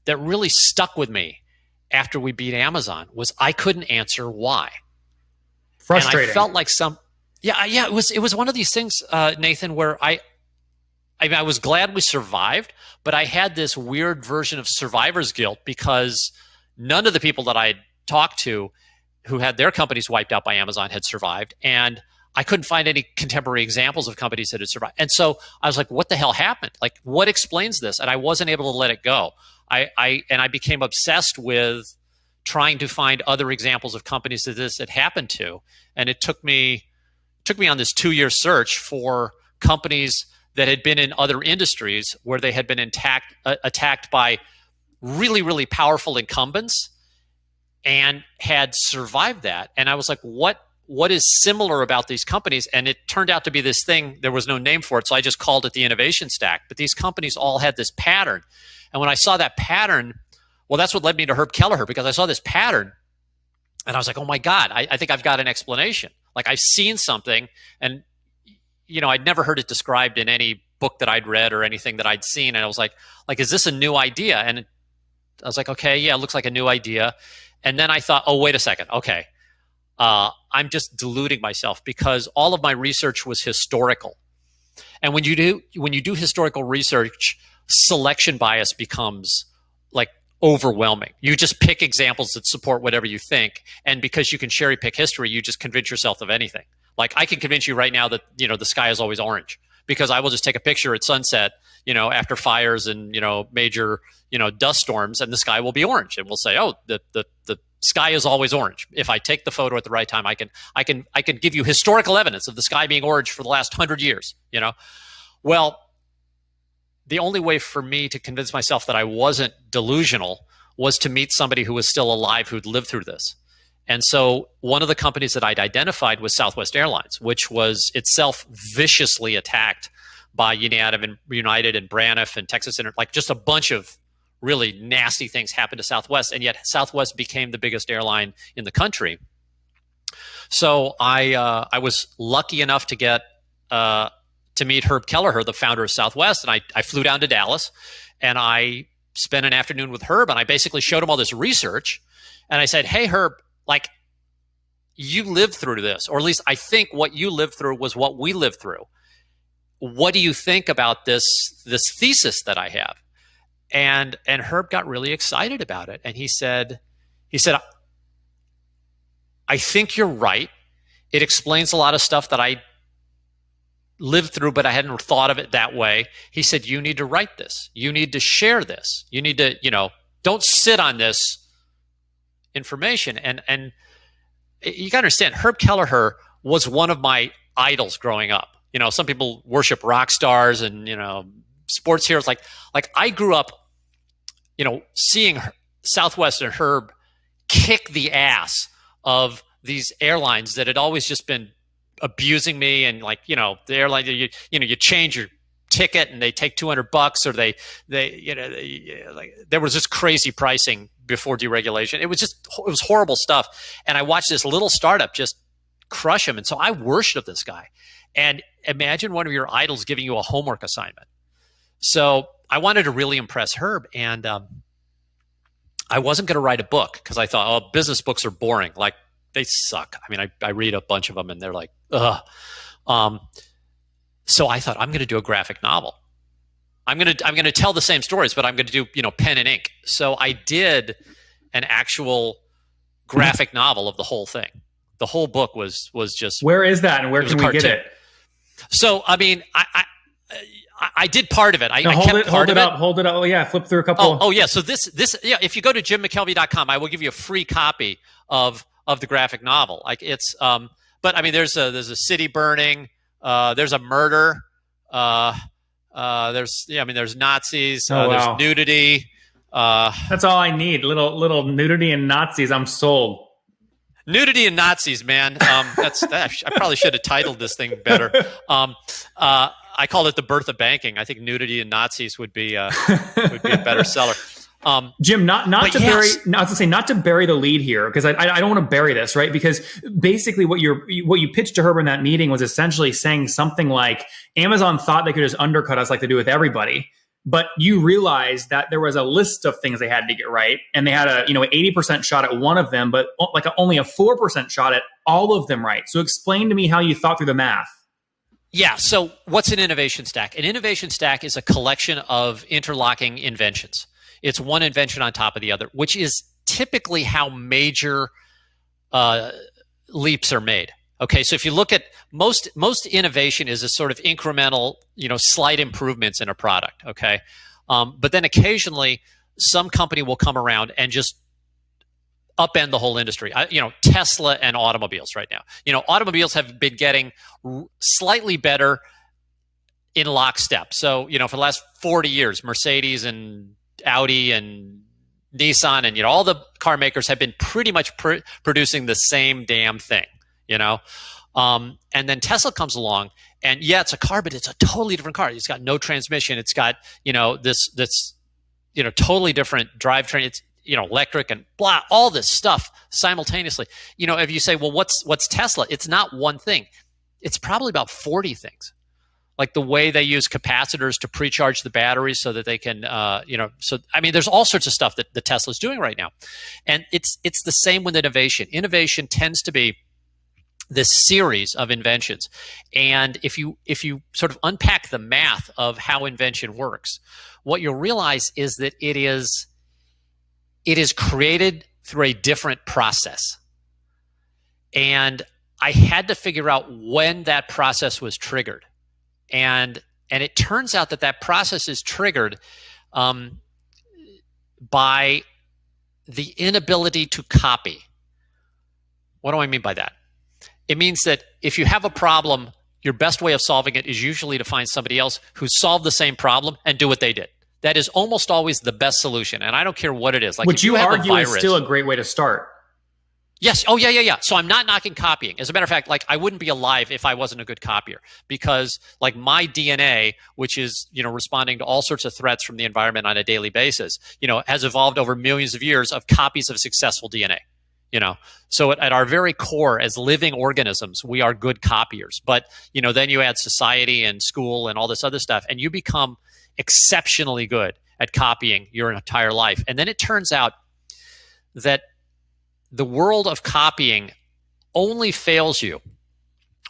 that really stuck with me after we beat Amazon was I couldn't answer why. Frustrating. And I felt like it was one of these things, Nathan, where I was glad we survived, but I had this weird version of survivor's guilt because none of the people that I had talked to who had their companies wiped out by Amazon had survived, and I couldn't find any contemporary examples of companies that had survived. And so I was like, what the hell happened? What explains this? And I wasn't able to let it go. I became obsessed with trying to find other examples of companies that this had happened to. And it took me on this 2-year search for companies that had been in other industries where they had been attacked by really, really powerful incumbents and had survived that. And I was like, what what is similar about these companies? And it turned out to be this thing. There was no name for it, so I just called it the innovation stack. But these companies all had this pattern. And when I saw that pattern, well, that's what led me to Herb Kelleher, because I saw this pattern and I was like, oh my God, I think I've got an explanation. Like, I've seen something, and I'd never heard it described in any book that I'd read or anything that I'd seen. And I was like, is this a new idea? And I was like, okay, yeah, it looks like a new idea. And then I thought, oh, wait a second. Okay. I'm just deluding myself, because all of my research was historical. And when you do historical research, selection bias becomes like overwhelming. You just pick examples that support whatever you think. And because you can cherry pick history, you just convince yourself of anything. Like, I can convince you right now that, the sky is always orange, because I will just take a picture at sunset, after fires and, major, dust storms, and the sky will be orange. And we'll say, oh, the sky is always orange. If I take the photo at the right time, I can give you historical evidence of the sky being orange for the last 100 years, Well, the only way for me to convince myself that I wasn't delusional was to meet somebody who was still alive, who'd lived through this. And so one of the companies that I'd identified was Southwest Airlines, which was itself viciously attacked by United and Braniff and Texas Inter, like just a bunch of really nasty things happened to Southwest, and yet Southwest became the biggest airline in the country. So I was lucky enough to get to meet Herb Kelleher, the founder of Southwest, and I flew down to Dallas, and I spent an afternoon with Herb, and I basically showed him all this research, and I said, hey, Herb, like, you lived through this, or at least I think what you lived through was what we lived through. What do you think about this thesis that I have? And Herb got really excited about it. And he said, I think you're right. It explains a lot of stuff that I lived through, but I hadn't thought of it that way. He said, you need to write this. You need to share this. You need to, don't sit on this information. And you got to understand, Herb Kelleher was one of my idols growing up. Some people worship rock stars and, sports heroes. Like I grew up, seeing Southwest and Herb kick the ass of these airlines that had always just been abusing me. And the airline, you change your ticket and they take $200, or they there was this crazy pricing before deregulation. It was horrible stuff. And I watched this little startup just crush him. And so I worshiped this guy. And imagine one of your idols giving you a homework assignment. So I wanted to really impress Herb, and I wasn't going to write a book because I thought, oh, business books are boring. Like, they suck. I mean, I read a bunch of them and they're like, ugh. So I thought, I'm going to do a graphic novel. I'm going to tell the same stories, but I'm going to do, pen and ink. So I did an actual graphic novel of the whole thing. The whole book was just. Where is that, and where can we get it? So, I mean, I did part of it. Hold it up. Oh yeah, flip through a couple. Oh yeah. So this yeah. If you go to jimmckelvey.com, I will give you a free copy of the graphic novel. Like, it's but I mean, there's a city burning. There's a murder. There's Nazis. There's nudity. That's all I need. Little nudity and Nazis. I'm sold. Nudity and Nazis, man. I probably should have titled this thing better. I called it The Birth of Banking. I think nudity and Nazis would be a better seller. Jim, not to bury the lead here, because I don't want to bury this, right? Because basically what you pitched to Herb in that meeting was essentially saying something like, Amazon thought they could just undercut us like they do with everybody. But you realized that there was a list of things they had to get right, and they had a 80% shot at one of them, but only a 4% shot at all of them right. So explain to me how you thought through the math. Yeah. So what's an innovation stack? An innovation stack is a collection of interlocking inventions. It's one invention on top of the other, which is typically how major leaps are made. Okay, so if you look at most innovation is a sort of incremental, slight improvements in a product. Okay, but then occasionally some company will come around and just upend the whole industry. Tesla and automobiles right now. Automobiles have been getting slightly better in lockstep. So for the last 40 years, Mercedes and Audi and Nissan and all the car makers have been pretty much producing the same damn thing. you know. And then Tesla comes along, and yeah, it's a car, but it's a totally different car. It's got no transmission. It's got, this totally different drivetrain. It's, electric and blah, all this stuff simultaneously. If you say, well, what's Tesla? It's not one thing. It's probably about 40 things. Like the way they use capacitors to precharge the batteries so that they can, there's all sorts of stuff that the Tesla's doing right now. And it's the same with innovation. Innovation tends to be this series of inventions. And if you sort of unpack the math of how invention works, what you'll realize is that it is created through a different process. And I had to figure out when that process was triggered. And it turns out that process is triggered by the inability to copy. What do I mean by that? It means that if you have a problem, your best way of solving it is usually to find somebody else who solved the same problem and do what they did. That is almost always the best solution. And I don't care what it is. Like, which you argue is still a great way to start. Yes. Oh, yeah. So I'm not knocking copying. As a matter of fact, like, I wouldn't be alive if I wasn't a good copier, because like my DNA, which is, responding to all sorts of threats from the environment on a daily basis, has evolved over millions of years of copies of successful DNA. So at our very core as living organisms, we are good copiers. But, then you add society and school and all this other stuff, and you become exceptionally good at copying your entire life. And then it turns out that the world of copying only fails you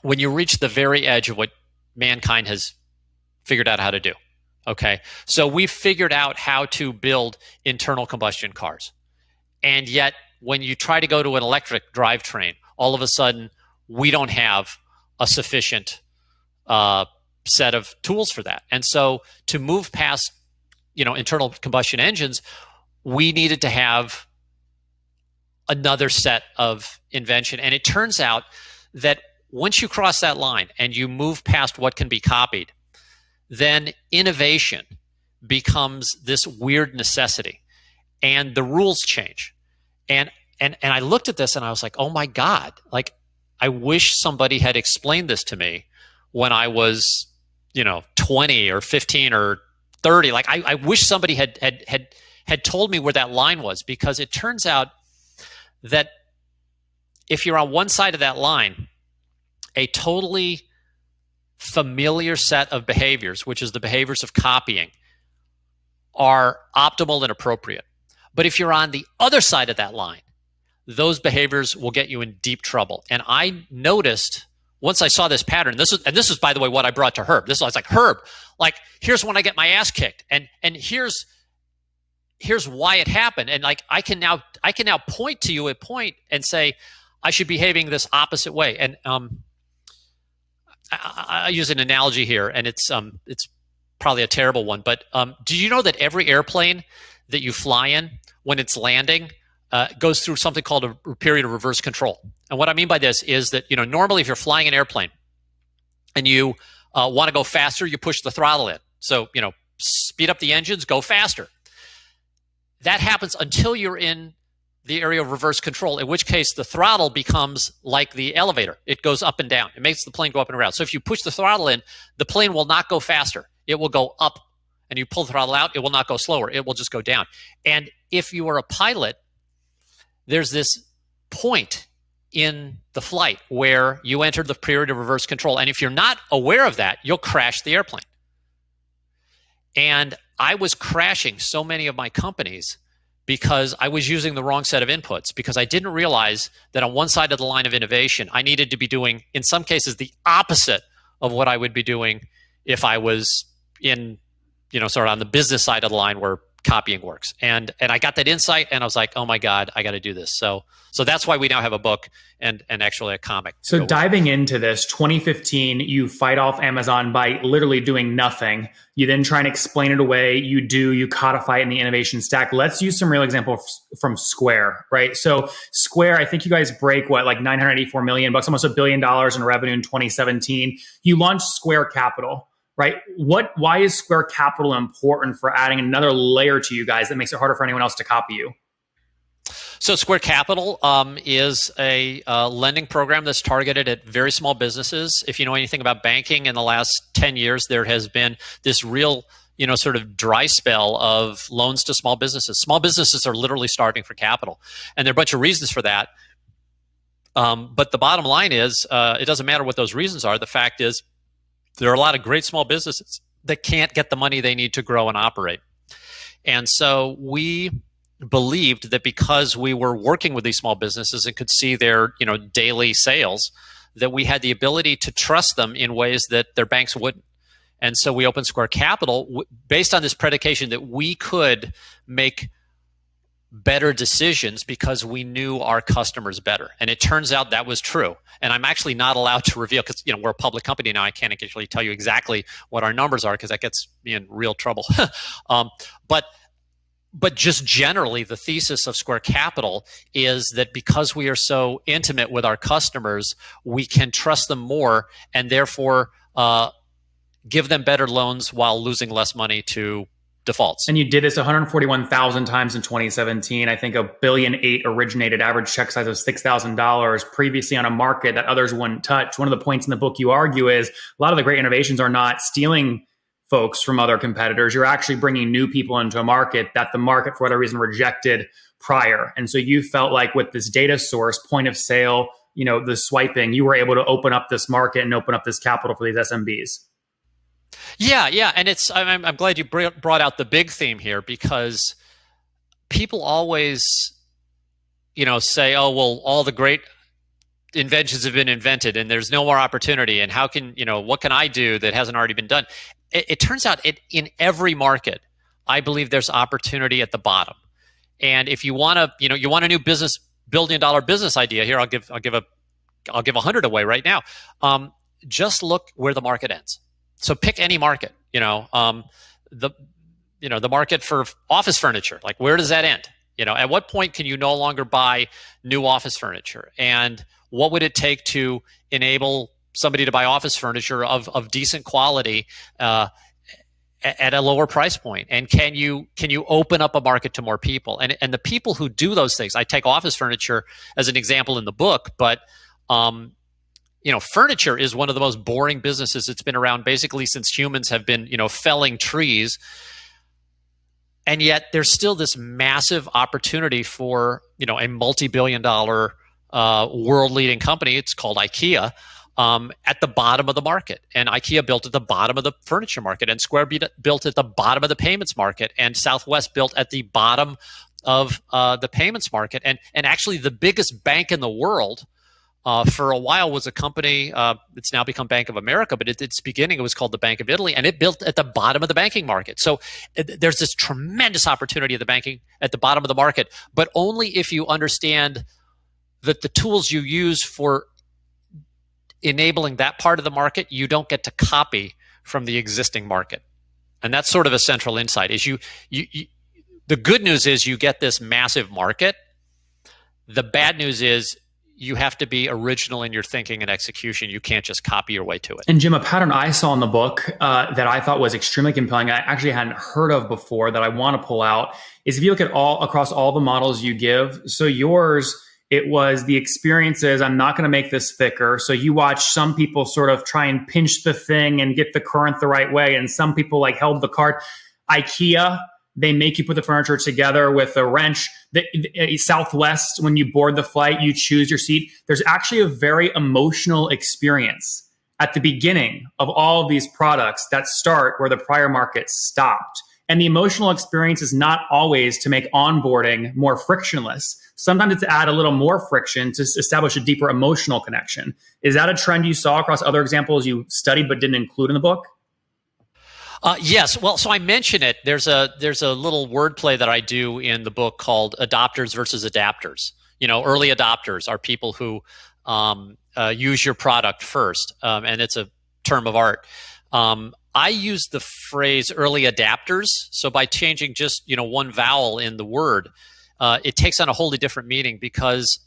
when you reach the very edge of what mankind has figured out how to do. Okay. So we've figured out how to build internal combustion cars. And yet when you try to go to an electric drivetrain, all of a sudden we don't have a sufficient set of tools for that. And so to move past, internal combustion engines, we needed to have another set of invention. And it turns out that once you cross that line and you move past what can be copied, then innovation becomes this weird necessity, and the rules change. And I looked at this and I was like, oh my God, like, I wish somebody had explained this to me when I was, 20 or 15 or 30. Like, I wish somebody had told me where that line was, because it turns out that if you're on one side of that line, a totally familiar set of behaviors, which is the behaviors of copying, are optimal and appropriate. But if you're on the other side of that line, those behaviors will get you in deep trouble. And I noticed once I saw this pattern, this is by the way what I brought to Herb. I was like, Herb, like, here's when I get my ass kicked, and here's why it happened. And like, I can now point to you a point and say, I should be behaving this opposite way. And I use an analogy here, and it's probably a terrible one, but do you know that every airplane that you fly in, when it's landing, goes through something called a period of reverse control? And what I mean by this is that, normally if you're flying an airplane and you want to go faster, you push the throttle in. So, speed up the engines, go faster. That happens until you're in the area of reverse control, in which case the throttle becomes like the elevator. It goes up and down. It makes the plane go up and around. So if you push the throttle in, the plane will not go faster. It will go up. And you pull the throttle out, it will not go slower. It will just go down. And if you are a pilot, there's this point in the flight where you enter the period of reverse control. And if you're not aware of that, you'll crash the airplane. And I was crashing so many of my companies because I was using the wrong set of inputs, because I didn't realize that on one side of the line of innovation, I needed to be doing, in some cases, the opposite of what I would be doing if I was in, sort of on the business side of the line where copying works. And I got that insight, and I was like, oh my God, I got to do this. So that's why we now have a book and actually a comic. So diving into this, 2015, you fight off Amazon by literally doing nothing. You then try and explain it away. You codify it in the innovation stack. Let's use some real examples from Square, right? So Square, I think you guys break like $984 million, almost $1 billion in revenue in 2017. You launched Square Capital, right? Why is Square Capital important for adding another layer to you guys that makes it harder for anyone else to copy you? So Square Capital is a lending program that's targeted at very small businesses. If you know anything about banking, in the last 10 years, there has been this real, sort of dry spell of loans to small businesses. Small businesses are literally starving for capital. And there are a bunch of reasons for that. But the bottom line is, it doesn't matter what those reasons are. The fact is, there are a lot of great small businesses that can't get the money they need to grow and operate. And so we believed that because we were working with these small businesses and could see their daily sales, that we had the ability to trust them in ways that their banks wouldn't. And so we opened Square Capital based on this predication that we could make better decisions because we knew our customers better. And it turns out that was true. And I'm actually not allowed to reveal, because we're a public company now. I can't actually tell you exactly what our numbers are, because that gets me in real trouble. But just generally, the thesis of Square Capital is that because we are so intimate with our customers, we can trust them more and therefore give them better loans while losing less money to defaults. And you did this 141,000 times in 2017. I think $1.8 billion originated, average check size of $6,000 previously on a market that others wouldn't touch. One of the points in the book you argue is a lot of the great innovations are not stealing folks from other competitors. You're actually bringing new people into a market that the market, for whatever reason, rejected prior. And so you felt like with this data source, point of sale, the swiping, you were able to open up this market and open up this capital for these SMBs. Yeah, and I'm glad you brought out the big theme here, because people always, say, "Oh, well, all the great inventions have been invented, and there's no more opportunity. And how can what can I do that hasn't already been done?" It turns out in every market, I believe there's opportunity at the bottom. And if you want a a new $1 billion business idea, here I'll give 100 away right now. Just look where the market ends. So pick any market, the market for office furniture, like where does that end? At what point can you no longer buy new office furniture? And what would it take to enable somebody to buy office furniture of decent quality at a lower price point? And can you open up a market to more people? And the people who do those things, I take office furniture as an example in the book, but furniture is one of the most boring businesses. It's been around basically since humans have been, felling trees. And yet there's still this massive opportunity for, a multi-billion-dollar world-leading company. It's called IKEA, at the bottom of the market. And IKEA built at the bottom of the furniture market, and Square built at the bottom of the payments market, and Southwest built at the bottom of the payments market. And actually the biggest bank in the world for a while was a company, it's now become Bank of America, but at its beginning it was called the Bank of Italy, and it built at the bottom of the banking market. So there's this tremendous opportunity at the bottom of the market, but only if you understand that the tools you use for enabling that part of the market, you don't get to copy from the existing market. And that's sort of a central insight. Is the good news is you get this massive market. The bad news is you have to be original in your thinking and execution. You can't just copy your way to it. And Jim, a pattern I saw in the book that I thought was extremely compelling, I actually hadn't heard of before, that I want to pull out, is if you look at across all the models you give. So yours, it was the experiences, I'm not going to make this thicker. So you watch some people sort of try and pinch the thing and get the current the right way. And some people like held the cart. IKEA, they make you put the furniture together with a wrench. Southwest, when you board the flight, you choose your seat. There's actually a very emotional experience at the beginning of all of these products that start where the prior market stopped. And the emotional experience is not always to make onboarding more frictionless. Sometimes it's to add a little more friction to establish a deeper emotional connection. Is that a trend you saw across other examples you studied but didn't include in the book? Yes. Well, so I mention it. There's a little wordplay that I do in the book called adopters versus adapters. Early adopters are people who use your product first, and it's a term of art. I use the phrase early adapters. So by changing just one vowel in the word, it takes on a wholly different meaning, because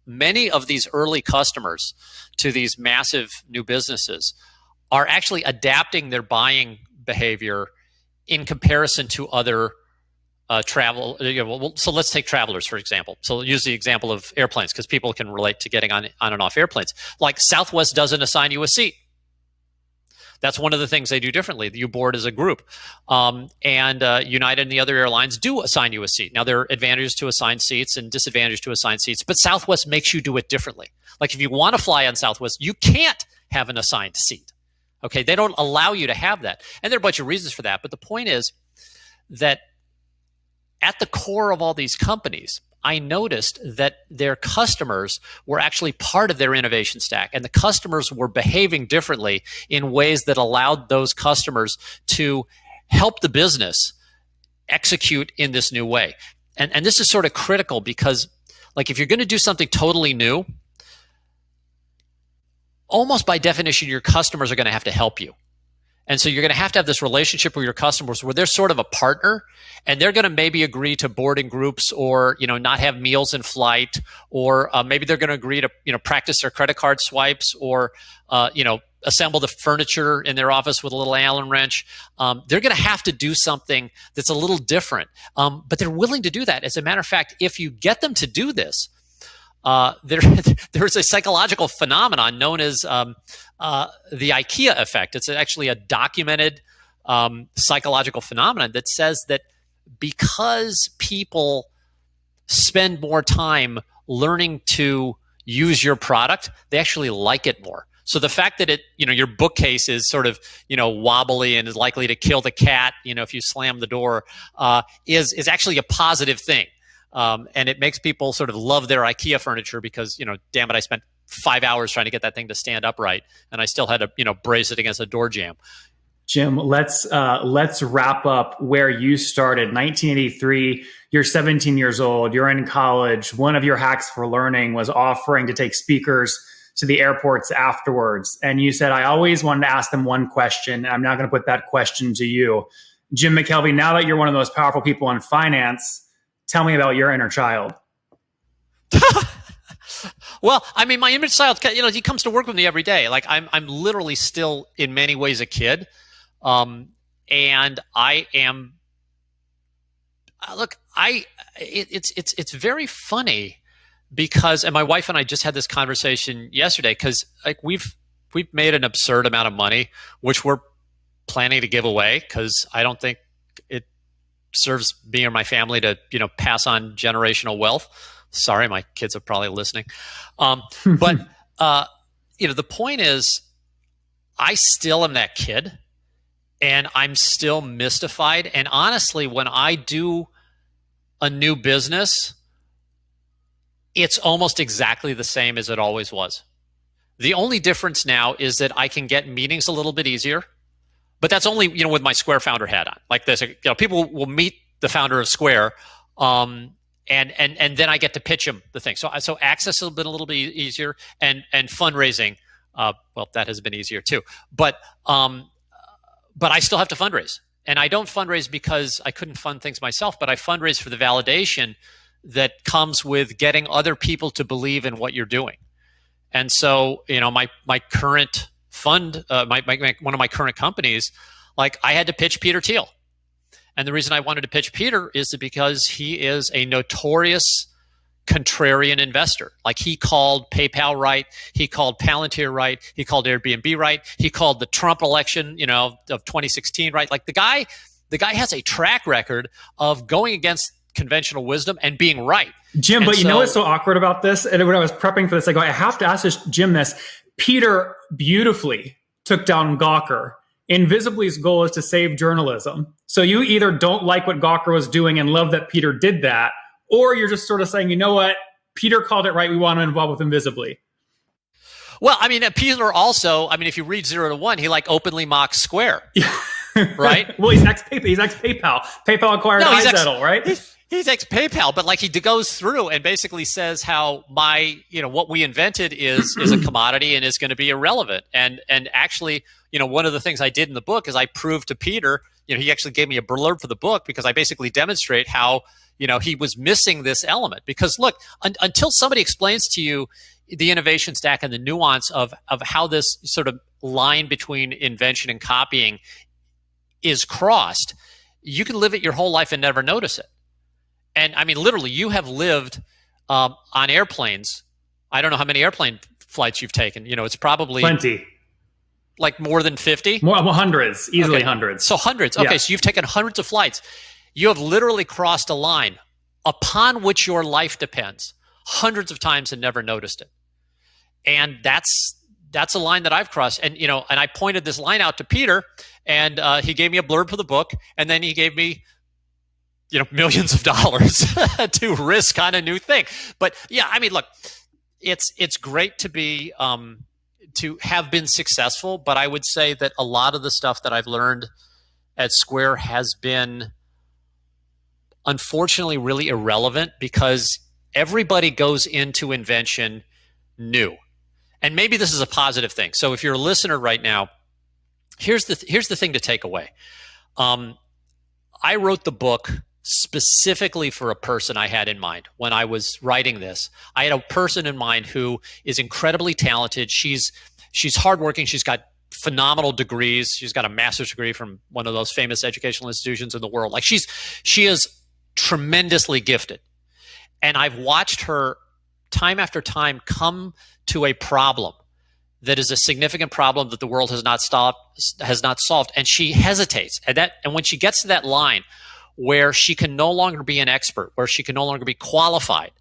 many of these early customers to these massive new businesses are actually adapting their buying behavior in comparison to other travel. So let's take travelers, for example. So we'll use the example of airplanes because people can relate to getting on and off airplanes. Like Southwest doesn't assign you a seat. That's one of the things they do differently. You board as a group. And United and the other airlines do assign you a seat. Now, there are advantages to assign seats and disadvantages to assign seats, but Southwest makes you do it differently. Like if you want to fly on Southwest, you can't have an assigned seat. Okay, they don't allow you to have that. And there are a bunch of reasons for that. But the point is that at the core of all these companies, I noticed that their customers were actually part of their innovation stack, and the customers were behaving differently in ways that allowed those customers to help the business execute in this new way. And this is sort of critical because, like, if you're going to do something totally new, almost by definition, your customers are going to have to help you. And so you're going to have this relationship with your customers where they're sort of a partner, and they're going to maybe agree to boarding groups or, not have meals in flight, or maybe they're going to agree to, practice their credit card swipes, or, assemble the furniture in their office with a little Allen wrench. They're going to have to do something that's a little different, but they're willing to do that. As a matter of fact, if you get them to do this, there's a psychological phenomenon known as the IKEA effect. It's actually a documented psychological phenomenon that says that because people spend more time learning to use your product, they actually like it more. So the fact that your bookcase is sort of, wobbly and is likely to kill the cat, if you slam the door, is actually a positive thing. And it makes people sort of love their IKEA furniture because, damn it, I spent 5 hours trying to get that thing to stand upright, and I still had to, brace it against a door jamb. Jim, let's wrap up where you started. 1983, you're 17 years old, you're in college. One of your hacks for learning was offering to take speakers to the airports afterwards. And you said, I always wanted to ask them one question. I'm now going to put that question to you. Jim McKelvey, now that you're one of the most powerful people in finance, tell me about your inner child. Well, I mean, my inner child, he comes to work with me every day. Like I'm literally still in many ways a kid. And I am, it's very funny because, and my wife and I just had this conversation yesterday, because like we've made an absurd amount of money, which we're planning to give away because I don't think it serves me or my family to, pass on generational wealth. Sorry, my kids are probably listening. But, the point is I still am that kid and I'm still mystified. And honestly, when I do a new business, it's almost exactly the same as it always was. The only difference now is that I can get meetings a little bit easier. But that's only, with my Square founder hat on. Like this, people will meet the founder of Square, and then I get to pitch them the thing. So access has been a little bit easier, and fundraising, that has been easier too. But I still have to fundraise, and I don't fundraise because I couldn't fund things myself. But I fundraise for the validation that comes with getting other people to believe in what you're doing. And so, my current fund, one of my current companies, like I had to pitch Peter Thiel. And the reason I wanted to pitch Peter is because he is a notorious contrarian investor. Like he called PayPal right, he called Palantir right, he called Airbnb right, he called the Trump election, of 2016 right. Like the guy has a track record of going against conventional wisdom and being right. Jim, but you know what's so awkward about this? And when I was prepping for this, I go, I have to ask Jim this. Peter beautifully took down Gawker. Invisibly's goal is to save journalism. So you either don't like what Gawker was doing and love that Peter did that, or you're just sort of saying, you know what, Peter called it right, we want to involve with Invisibly. Well, I mean, Peter also, if you read 0 to 1, he openly mocks Square. Right? Well, he's ex-PayPal. PayPal acquired iZettle, right? He's ex-PayPal, but he goes through and basically says how what we invented is a commodity and is going to be irrelevant. And actually, one of the things I did in the book is I proved to Peter, he actually gave me a blurb for the book because I basically demonstrate how, he was missing this element. Because look, until somebody explains to you the innovation stack and the nuance of how this sort of line between invention and copying is crossed, you can live it your whole life and never notice it. And I mean, literally, you have lived on airplanes. I don't know how many airplane flights you've taken. It's probably plenty. Like more than 50? More, well, hundreds, easily okay. Hundreds. So hundreds. Okay, so you've taken hundreds of flights. You have literally crossed a line upon which your life depends hundreds of times and never noticed it. And that's a line that I've crossed. And and I pointed this line out to Peter, and he gave me a blurb for the book, and then he gave me millions of dollars to risk on a new thing. But yeah, I mean, look, it's great to be to have been successful, but I would say that a lot of the stuff that I've learned at Square has been unfortunately really irrelevant, because everybody goes into invention new. And maybe this is a positive thing. So if you're a listener right now, here's the thing to take away. I wrote the book specifically for a person I had in mind when I was writing this. I had a person in mind who is incredibly talented. She's hardworking. She's got phenomenal degrees. She's got a master's degree from one of those famous educational institutions in the world. Like she is tremendously gifted. And I've watched her time after time come to a problem that is a significant problem that the world has not solved, and she hesitates. And when she gets to that line where she can no longer be an expert, where she can no longer be qualified,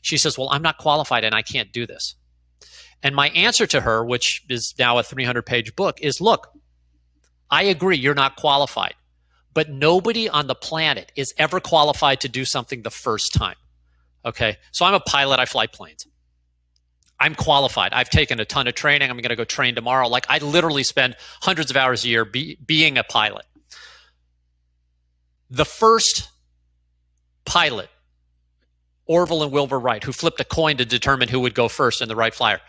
she says, well, I'm not qualified and I can't do this. And my answer to her, which is now a 300-page book, is, look, I agree you're not qualified, but nobody on the planet is ever qualified to do something the first time. Okay? So I'm a pilot. I fly planes. I'm qualified. I've taken a ton of training. I'm going to go train tomorrow. Like, I literally spend hundreds of hours a year being a pilot. The first pilot, Orville and Wilbur Wright, who flipped a coin to determine who would go first in the Wright Flyer,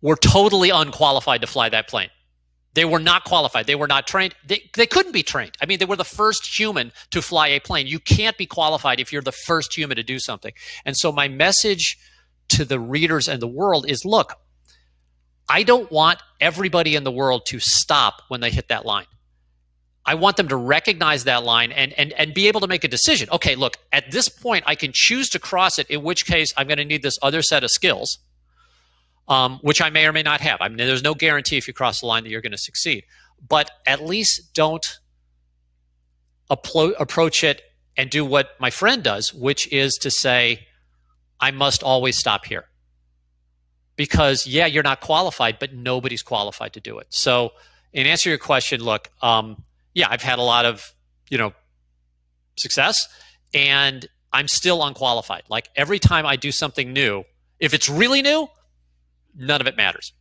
were totally unqualified to fly that plane. They were not qualified. They were not trained. They couldn't be trained. I mean, they were the first human to fly a plane. You can't be qualified if you're the first human to do something. And so my message to the readers and the world is, look, I don't want everybody in the world to stop when they hit that line. I want them to recognize that line and be able to make a decision. Okay, look, at this point, I can choose to cross it, in which case I'm going to need this other set of skills, which I may or may not have. I mean, there's no guarantee if you cross the line that you're going to succeed. But at least don't approach it and do what my friend does, which is to say, I must always stop here. Because, yeah, you're not qualified, but nobody's qualified to do it. So in answer to your question, look, yeah, I've had a lot of, success, and I'm still unqualified. Like, every time I do something new, if it's really new, none of it matters.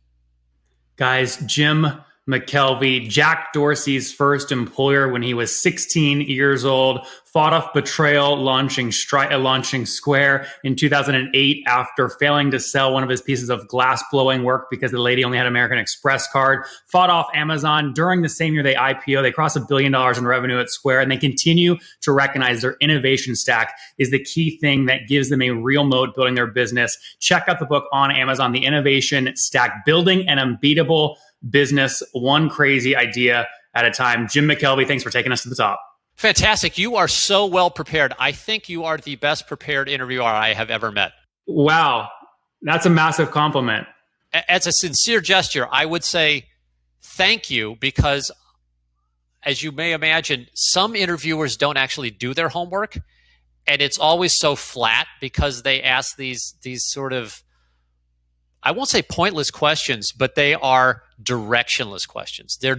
Guys, Jim McKelvey, Jack Dorsey's first employer when he was 16 years old, fought off Betrayal, launching Square in 2008 after failing to sell one of his pieces of glassblowing work because the lady only had an American Express card, fought off Amazon. During the same year they IPO, they crossed $1 billion in revenue at Square, and they continue to recognize their innovation stack is the key thing that gives them a real moat building their business. Check out the book on Amazon, The Innovation Stack, Building an Unbeatable Business, One Crazy Idea at a Time. Jim McKelvey, thanks for taking us to the top. Fantastic. You are so well prepared. I think you are the best prepared interviewer I have ever met. Wow. That's a massive compliment. As a sincere gesture, I would say thank you, because as you may imagine, some interviewers don't actually do their homework, and it's always so flat because they ask these sort of, I won't say pointless questions, but they are directionless questions. They're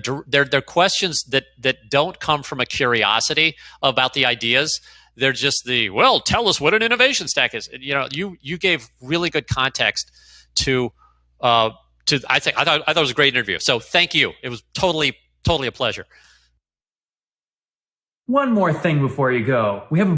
questions that don't come from a curiosity about the ideas. They're just well, tell us what an innovation stack is. You gave really good context to I thought it was a great interview. So thank you. It was totally a pleasure. One more thing before you go. We have a